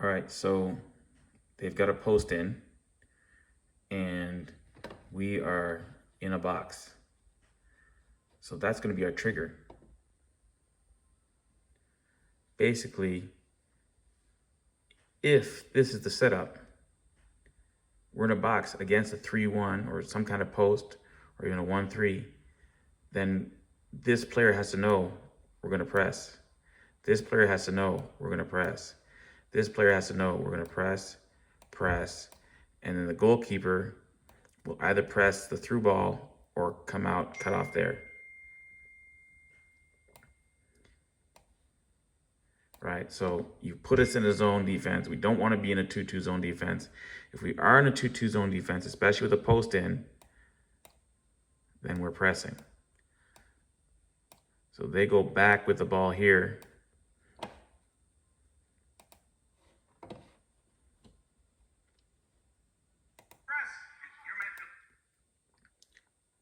All right, so they've got a post in, and we are in a box. So that's going to be our trigger. Basically, if this is the setup, we're in a box against a 3-1 or some kind of post or even a 1-3, then this player has to know we're going to press. This player has to know we're going to press. This player has to know we're going to press, and then the goalkeeper will either press the through ball or come out, cut off there. Right, so you put us in a zone defense. We don't want to be in a 2-2 zone defense. If we are in a 2-2 zone defense, especially with a post in, then we're pressing. So they go back with the ball here.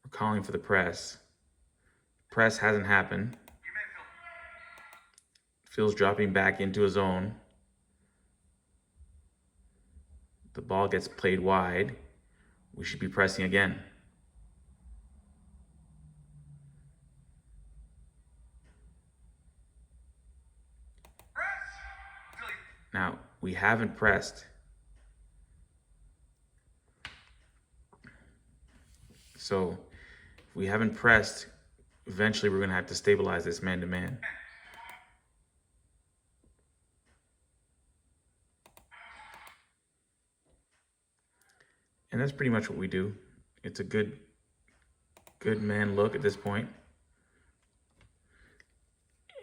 We're calling for the press. Press hasn't happened. Phil's dropping back into a zone. The ball gets played wide. We should be pressing again. Now, we haven't pressed. So, if we haven't pressed, eventually we're going to have to stabilize this man-to-man. And that's pretty much what we do. It's a good man look at this point.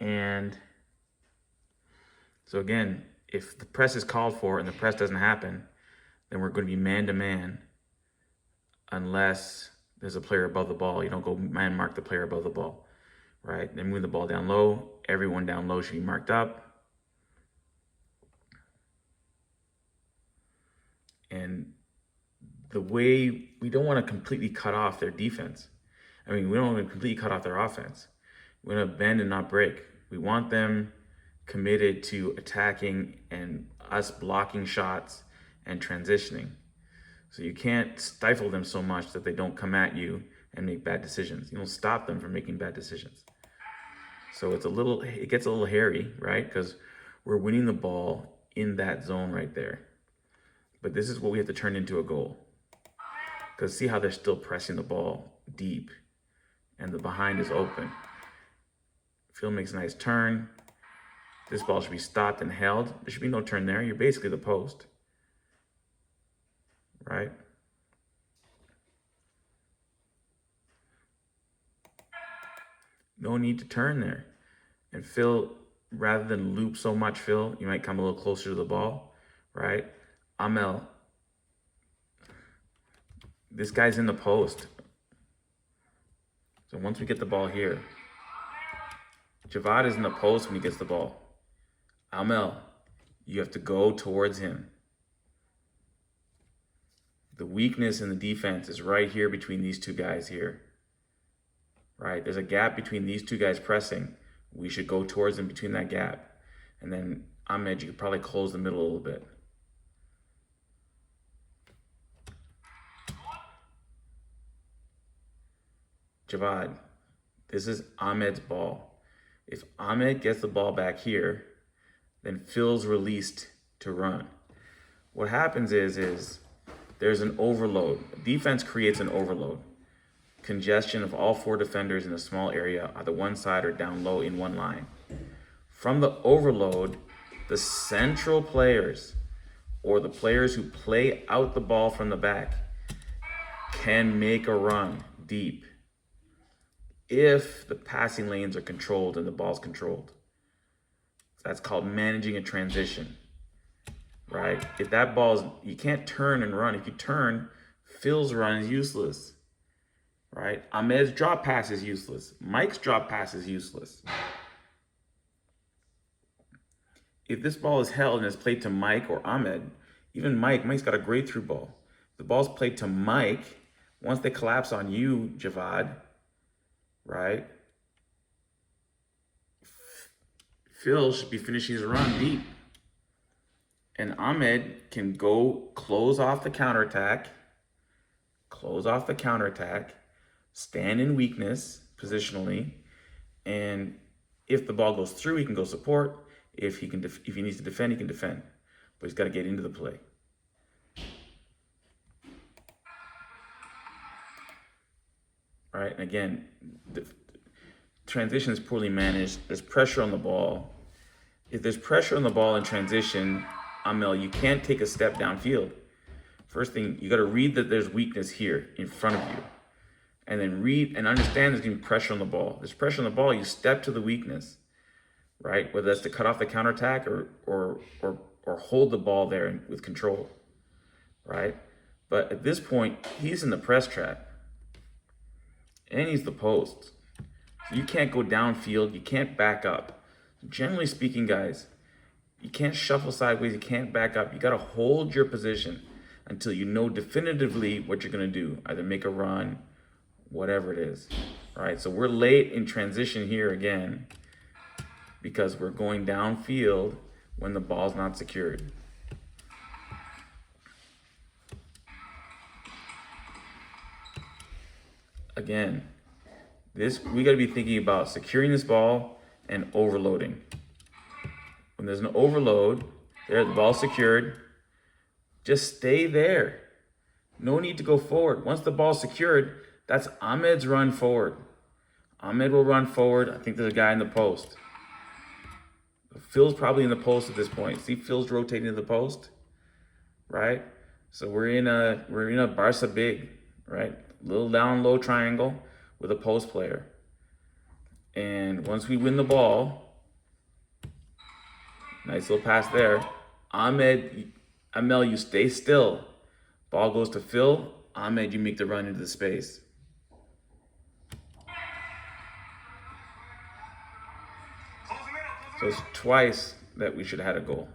And so again, if the press is called for and the press doesn't happen, then we're going to be man-to-man unless there's a player above the ball. You don't go man mark the player above the ball, right? Then move the ball down low. Everyone down low should be marked up. And the way we don't want to completely cut off their defense. I mean, we don't want to completely cut off their offense. We want to bend and not break. We want them committed to attacking and us blocking shots and transitioning. So you can't stifle them so much that they don't come at you and make bad decisions. You don't stop them from making bad decisions. So it gets a little hairy, right? Because we're winning the ball in that zone right there. But this is what we have to turn into a goal. Because see how they're still pressing the ball deep and the behind is open. Phil makes a nice turn. This ball should be stopped and held. There should be no turn there. You're basically the post, right? No need to turn there. And Phil, rather than loop so much, Phil, you might come a little closer to the ball, right? Amel, this guy's in the post. So once we get the ball here, Javad is in the post when he gets the ball. Amel, you have to go towards him. The weakness in the defense is right here between these two guys here. Right? There's a gap between these two guys pressing. We should go towards them between that gap. And then Ahmed, you could probably close the middle a little bit. Javad, this is Ahmed's ball. If Ahmed gets the ball back here, then Phil's released to run. What happens is there's an overload. Defense creates an overload. Congestion of all four defenders in a small area, either one side or down low in one line. From the overload, the central players or the players who play out the ball from the back can make a run deep if the passing lanes are controlled and the ball's controlled. That's called managing a transition, right? If that ball's, you can't turn and run. If you turn, Phil's run is useless, right? Ahmed's drop pass is useless. Mike's drop pass is useless. If this ball is held and is played to Mike or Ahmed, even Mike's got a great through ball. If the ball's played to Mike, once they collapse on you, Javad, right? Phil should be finishing his run deep. And Ahmed can go close off the counterattack, stand in weakness positionally, and if the ball goes through, he can go support. If he needs to defend, he can defend. But he's got to get into the play. All right, and again, the transition is poorly managed. There's pressure on the ball. If there's pressure on the ball in transition, Amel, you can't take a step downfield. First thing, you got to read that there's weakness here in front of you. And then read and understand there's going to be pressure on the ball. There's pressure on the ball, you step to the weakness, right? Whether that's to cut off the counterattack or hold the ball there with control, right? But at this point, he's in the press trap. And he's the post. So you can't go downfield, you can't back up. Generally speaking, guys, you can't shuffle sideways, you can't back up. You got to hold your position until you know definitively what you're going to do. Either make a run, whatever it is. All right, so we're late in transition here again because we're going downfield when the ball's not secured. Again, we got to be thinking about securing this ball and overloading. When there's an overload, there the ball's secured, just stay there. No need to go forward. Once the ball's secured, that's Ahmed's run forward. Ahmed will run forward. I think there's a guy in the post. Phil's probably in the post at this point. See, Phil's rotating to the post, right? So we're in a Barca big, right? Little down low triangle with a post player. And once we win the ball, nice little pass there. Amel, you stay still. Ball goes to Phil. Ahmed, you make the run into the space. So it's twice that we should have had a goal.